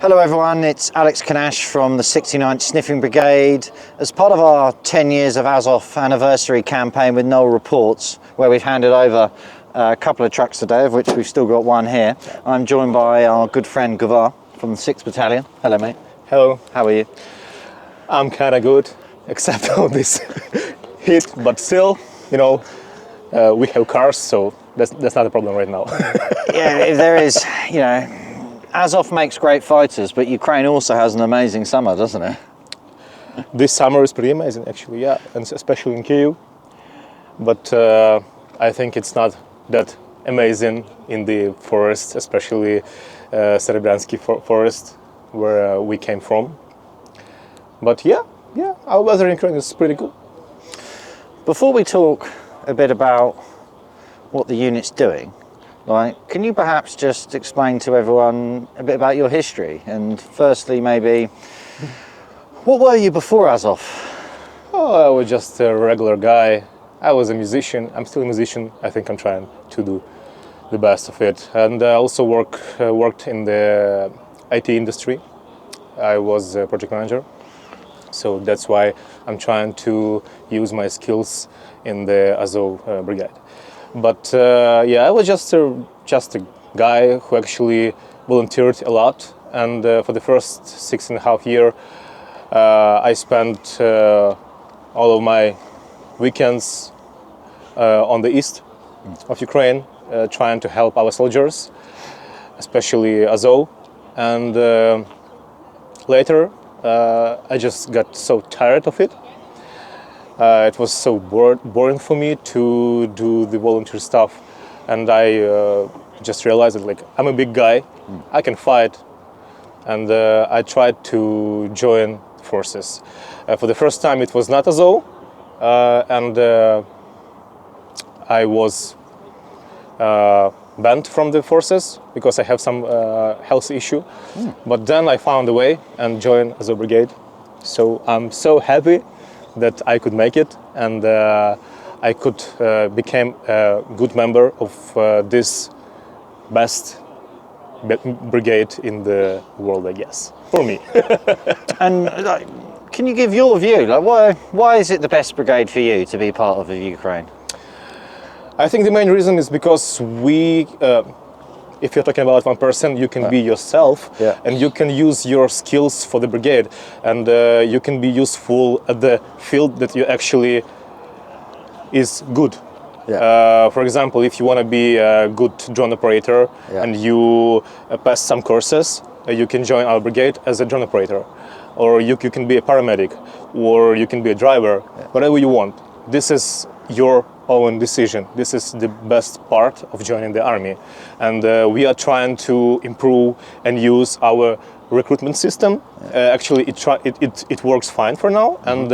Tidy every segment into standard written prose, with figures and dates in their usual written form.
Hello everyone, it's Alex Kanash from the 69th Sniffing Brigade. As part of our 10 years of Azov anniversary campaign with Noelreports, where we've handed over a couple of trucks today, of which we've still got one here, I'm joined by our good friend Gvar from the 6th Battalion. Hello mate. Hello. How are you? I'm kind of good, except all this heat, but still, you know, we have cars, so that's not a problem right now. Yeah, if there is, you know, Azov makes great fighters, but Ukraine also has an amazing summer, doesn't it? This summer is pretty amazing, actually, yeah, and especially in Kyiv. But I think it's not that amazing in the forest, especially Serebransky forest, where we came from. But yeah, our weather in Ukraine is pretty good. Before we talk a bit about what the unit's doing, can you perhaps just explain to everyone a bit about your history? And firstly, maybe, what were you before Azov? Oh, I was just a regular guy. I was a musician. I'm still a musician. I think I'm trying to do the best of it. And I also worked in the IT industry. I was a project manager. So that's why I'm trying to use my skills in the Azov brigade. But yeah, I was just a guy who actually volunteered a lot. And for the first 6.5 years, I spent all of my weekends on the east of Ukraine, trying to help our soldiers, especially Azov. And later, I just got so tired of it. It was so boring for me to do the volunteer stuff, and I just realized that I'm a big guy, I can fight, and I tried to join forces. For the first time, it was not Azov, and I was banned from the forces because I have some health issue. But then I found a way and joined Azov Brigade. So I'm so happy that I could make it, and I could become a good member of this best brigade in the world, I guess, for me. And can you give your view? Why is it the best brigade for you to be part of Ukraine? I think the main reason is because we, if you're talking about one person, you can be yourself, and you can use your skills for the brigade, and you can be useful at the field that you actually is good. For example, if you want to be a good drone operator and you pass some courses, you can join our brigade as a drone operator, or you can be a paramedic, or you can be a driver, whatever you want. This is your own decision. This is the best part of joining the army, and we are trying to improve and use our recruitment system. Actually, it works fine for now, and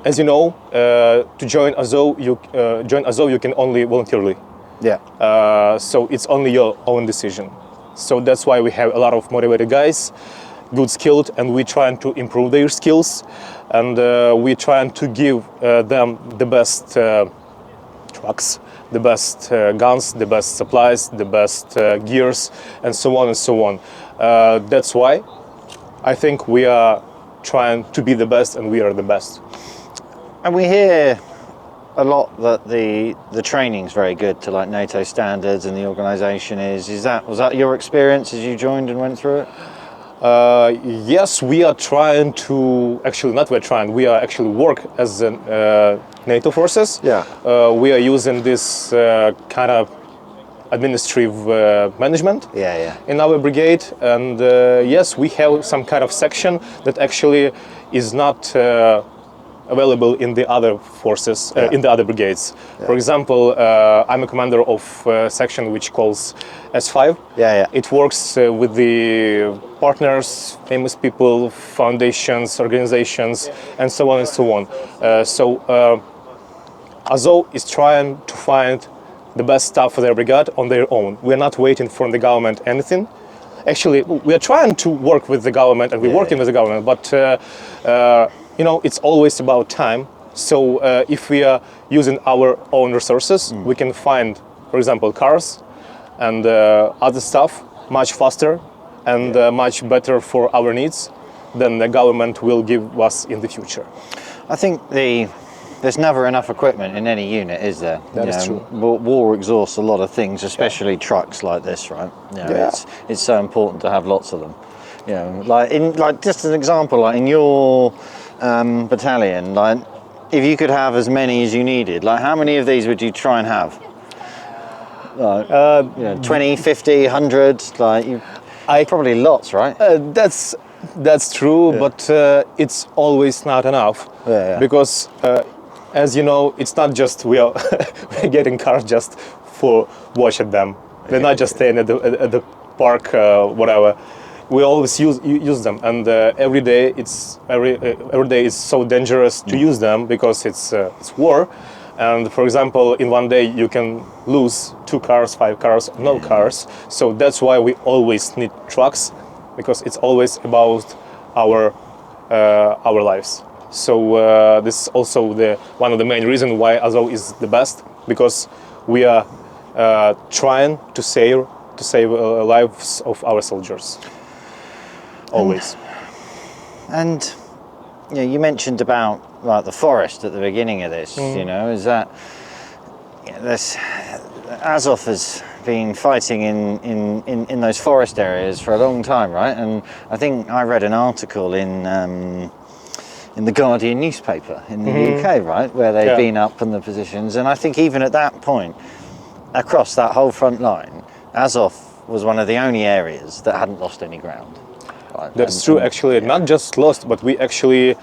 as you know, to join Azov, you can only voluntarily. So it's only your own decision. So that's why we have a lot of motivated guys, good skilled, and we're trying to improve their skills, and we're trying to give them the best trucks, the best guns, the best supplies, the best gears, and so on and so on. That's why I think we are trying to be the best, and we are the best. And we hear a lot that the training's very good to NATO standards, and the organisation was that your experience as you joined and went through it? Yes, we are trying to, we are actually work as NATO forces. We are using this kind of administrative management in our brigade, and yes, we have some kind of section that actually is not available in the other forces, in the other brigades. For example, I'm a commander of a section which calls S5. It works with the partners, famous people, foundations, organizations, and so on and so on. So Azov is trying to find the best stuff for their brigade on their own. We're not waiting from the government anything. Actually, we are trying to work with the government, and we're working with the government, but you know, it's always about time. So if we are using our own resources, we can find, for example, cars and other stuff much faster and much better for our needs than the government will give us in the future. I think there's never enough equipment in any unit, is there? That is true. War exhausts a lot of things, especially trucks like this, right? It's so important to have lots of them. Like just an example, like in your battalion, like if you could have as many as you needed, like how many of these would you try and have? Like, 20, 50, 100, like probably lots, right? That's true, but it's always not enough. Because as you know, it's not just we're getting cars just for watching them. They're not just staying at the park, whatever. We always use them, and every day every day is so dangerous to use them because it's war. And for example, in one day you can lose 2 cars, 5 cars, no cars. So that's why we always need trucks, because it's always about our lives. So this is also one of the main reasons why Azov is the best, because we are trying to save lives of our soldiers. Always. And you mentioned about like the forest at the beginning of this. Is that this Azov has been fighting in those forest areas for a long time, right? And I think I read an article in the Guardian newspaper in the UK, right, where they've been up in the positions, and I think even at that point, across that whole front line, Azov was one of the only areas that hadn't lost any ground. Right? That's true, actually. Not just lost, but we actually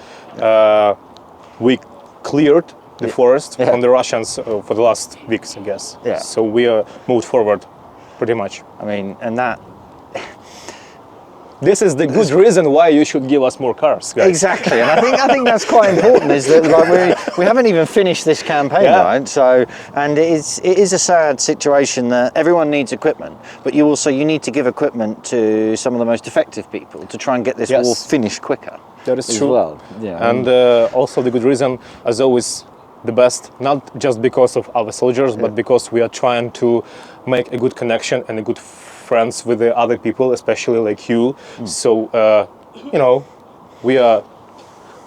we cleared the forest from the Russians for the last weeks, I guess. So we moved forward, pretty much. I mean, and that. This is the good reason why you should give us more cars, guys. Exactly, and I think that's quite important. Is that like we haven't even finished this campaign, right? So, and it is a sad situation that everyone needs equipment, but you need to give equipment to some of the most effective people to try and get this war finished quicker. That is true. Well. And also the good reason, as always, the best, not just because of our soldiers, but because we are trying to make a good connection and a good friends with the other people, especially like you. So, we are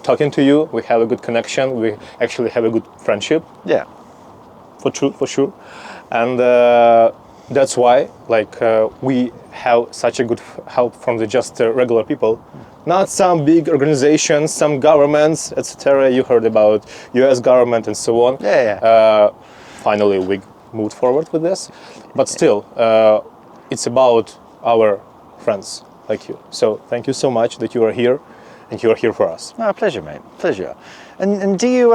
talking to you, we have a good connection, we actually have a good friendship. Yeah. For sure. And that's why, we have such a good help from the just regular people. Not some big organizations, some governments, etc. You heard about US government and so on. Finally, we moved forward with this. But still, it's about our friends like you. So thank you so much that you are here, and you are here for us. No, pleasure, mate. Pleasure. And do you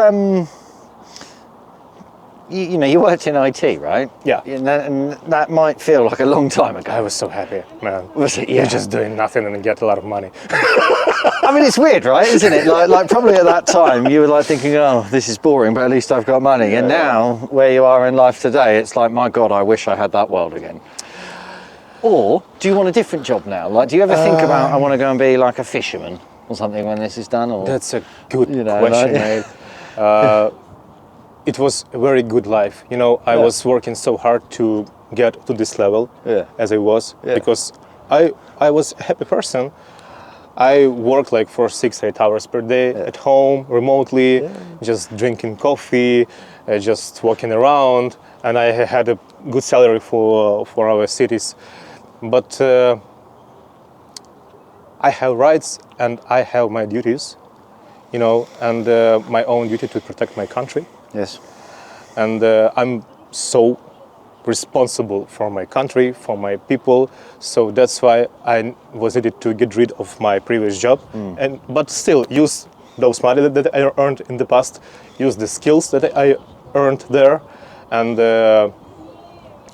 you worked in IT, right? Yeah. And that might feel like a long time ago. I was so happy, man. Was it? Yeah. You're just doing nothing and get a lot of money. I mean, it's weird, right? Isn't it? Like probably at that time you were like thinking, oh, this is boring, but at least I've got money. And now, where you are in life today, it's like, my God, I wish I had that world again. Or do you want a different job now? Like, do you ever think about, I want to go and be like a fisherman or something when this is done? Or that's a good question, mate. It was a very good life. I was working so hard to get to this level as I was, because I was a happy person. I worked like for 6-8 hours per day at home, remotely, just drinking coffee, just walking around, and I had a good salary for our cities. But I have rights and I have my duties, and my own duty to protect my country. Yes. And I'm so responsible for my country, for my people. So that's why I was needed to get rid of my previous job, but still use those money that I earned in the past, use the skills that I earned there, and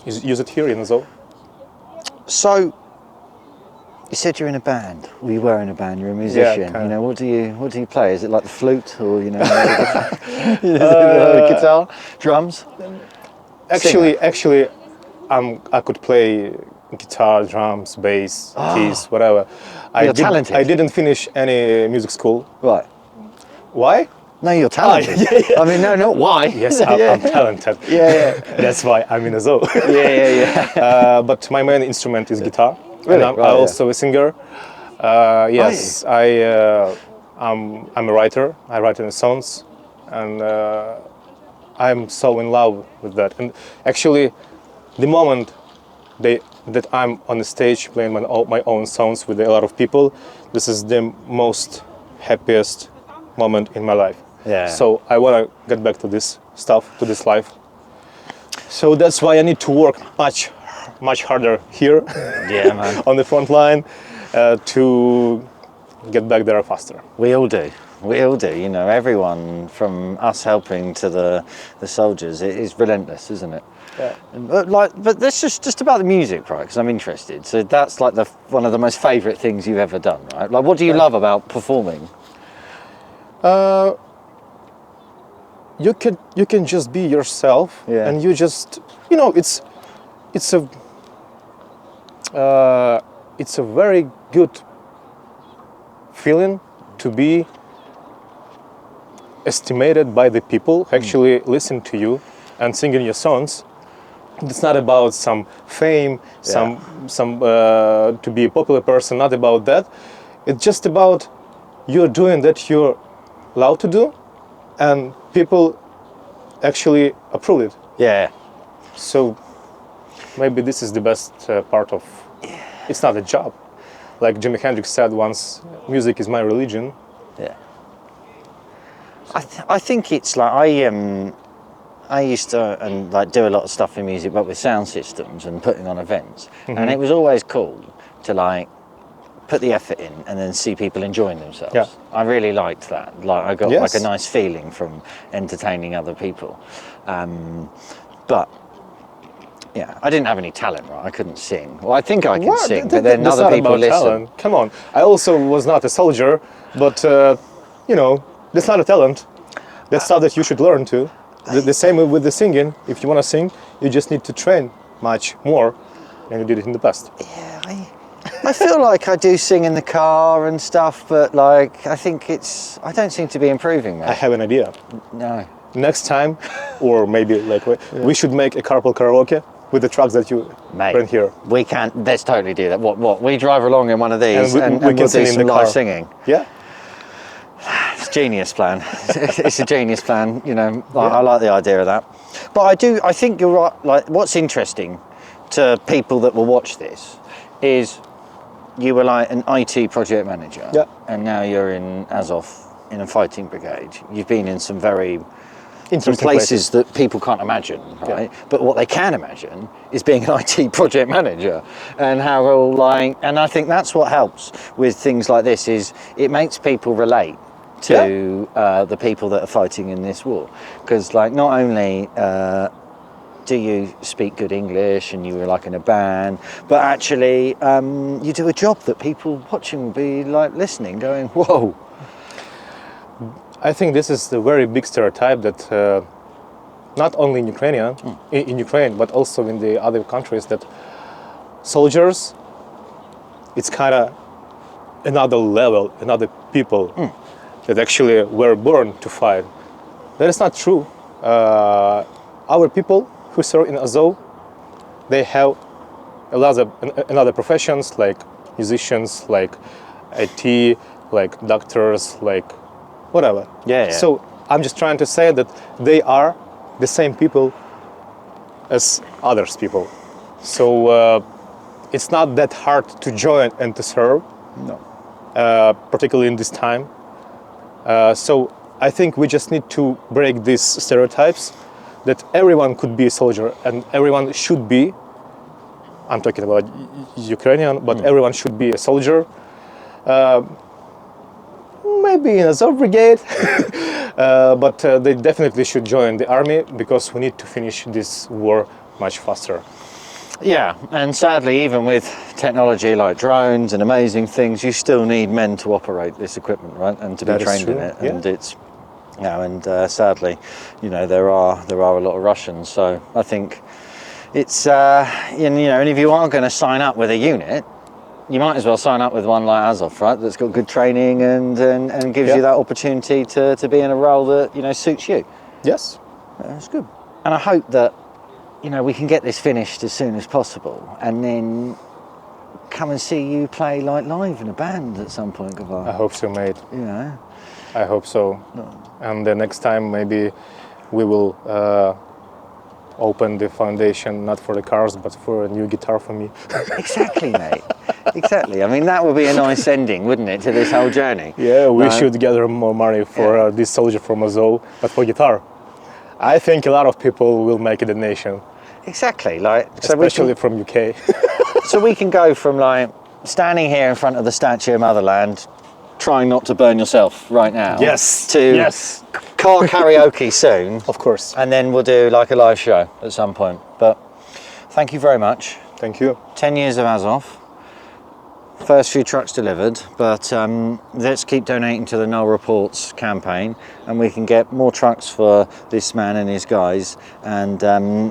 use it here in Azov. So, you said you're in a band. Well, you were in a band. You're a musician. Yeah, what do you play? Is it like the flute, or guitar, drums? Actually, I could play guitar, drums, bass, keys, whatever. You're talented. I didn't finish any music school. Right. Why? No, you're talented. I mean, no, not why. Yes, I'm talented. Yeah. That's why I'm in Azov. Yeah. But my main instrument is guitar. And Really? I'm Right, also a singer. Yes, I'm a writer. I write in songs, and I'm so in love with that. And actually, the moment that I'm on the stage playing my own songs with a lot of people, this is the most happiest moment in my life. Yeah. So I want to get back to this stuff, to this life. So that's why I need to work much harder here Yeah, man. on the front line to get back there faster. We all do. We all do. You know, everyone from us helping to the soldiers. It is relentless, isn't it? Yeah. But that's just about the music, right? Because I'm interested. So that's like one of the most favourite things you've ever done, right? Like, what do you love about performing? You can just be yourself, Yeah. and you just it's a very good feeling to be estimated by the people who actually listen to you and singing your songs. It's not about some fame, some to be a popular person. Not about that. It's just about you're doing that you're allowed to do, and people actually approve it. Yeah. So maybe this is the best part of. It's not a job, like Jimi Hendrix said once. Music is my religion. Yeah. I think it's like I used to do a lot of stuff in music, but with sound systems and putting on events, and it was always cool to like put the effort in and then see people enjoying themselves. Yeah. I really liked that. Like I got Yes. like a nice feeling from entertaining other people, but. Yeah, I didn't have any talent, right? I couldn't sing. Well, I think I can sing, but then That's other not people about listen. talent. Come on, I also was not a soldier, but that's not a talent. That's stuff that you should learn too. The same with the singing. If you want to sing, you just need to train much more than you did it in the past. Yeah, I feel like I do sing in the car and stuff, but like I don't seem to be improving, I mate. have an idea. No. Next time, or maybe like we should make a carpool karaoke with the trucks that you Mate, bring here. we can't. Let's totally do that. What? We drive along in one of these, And we we'll can do sing in some the live car. singing. Yeah. It's a genius plan. It's a genius plan. You know, I like the idea of that. But I think you're right. Like, what's interesting to people that will watch this is you were like an IT project manager, and now you're in Azov in a fighting brigade. You've been in some very some places that people can't imagine, right? Yeah. But what they can imagine is being an IT project manager, and how and I think that's what helps with things like this is it makes people relate to the people that are fighting in this war, because like not only do you speak good English and you were like in a band, but actually you do a job that people watching will be like listening, going, whoa. I think this is a very big stereotype that not only in Ukraine, but also in the other countries, that soldiers, it's kind of another level, another people that actually were born to fight. That is not true. Our people who serve in Azov, they have a lot of another professions like musicians, like IT, like doctors, like whatever. Yeah. So I'm just trying to say that they are the same people as others people. So it's not that hard to join and to serve. No. Particularly in this time. So I think we just need to break these stereotypes that everyone could be a soldier and everyone should be. I'm talking about Ukrainian, but everyone should be a soldier. Maybe in Azov brigade, but they definitely should join the army because we need to finish this war much faster. Yeah, and sadly, even with technology like drones and amazing things, you still need men to operate this equipment, right? And to be trained in it. And it's, sadly, there are a lot of Russians. So I think it's, and if you are going to sign up with a unit, you might as well sign up with one like Azov, right? That's got good training and gives you that opportunity to be in a role that, suits you. Yes. That's good. And I hope that, we can get this finished as soon as possible, and then come and see you play like live in a band at some point, Gvar. I hope so, mate. You know. I hope so. And the next time maybe we will open the foundation not for the cars but for a new guitar for me. Exactly, mate. Exactly. I mean, that would be a nice ending, wouldn't it, to this whole journey? Yeah, we should gather more money for this soldier from Azov, but for guitar. I think a lot of people will make a donation. Exactly. Like, especially from UK. So we can go from like standing here in front of the Statue of Motherland, trying not to burn yourself right now. Yes. To car karaoke soon. Of course. And then we'll do like a live show at some point. But thank you very much. Thank you. 10 years of Azov. First few trucks delivered, but let's keep donating to the Noelreports campaign, and we can get more trucks for this man and his guys, and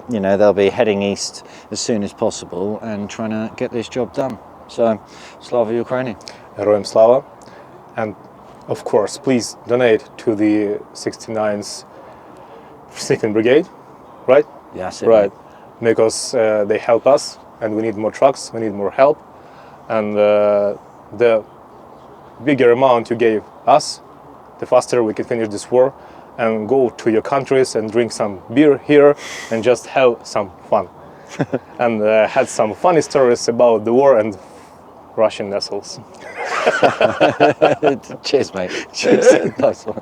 you know, they'll be heading east as soon as possible and trying to get this job done. So, Slava Ukraini. Heroям Slava. And of course, please donate to the 69th Sniffing Brigade, right? Yes, right. Because they help us, and we need more trucks, we need more help. And the bigger amount you gave us, the faster we can finish this war and go to your countries and drink some beer here and just have some fun. And had some funny stories about the war and Russian vessels. Cheers, mate. Cheers. Nice one.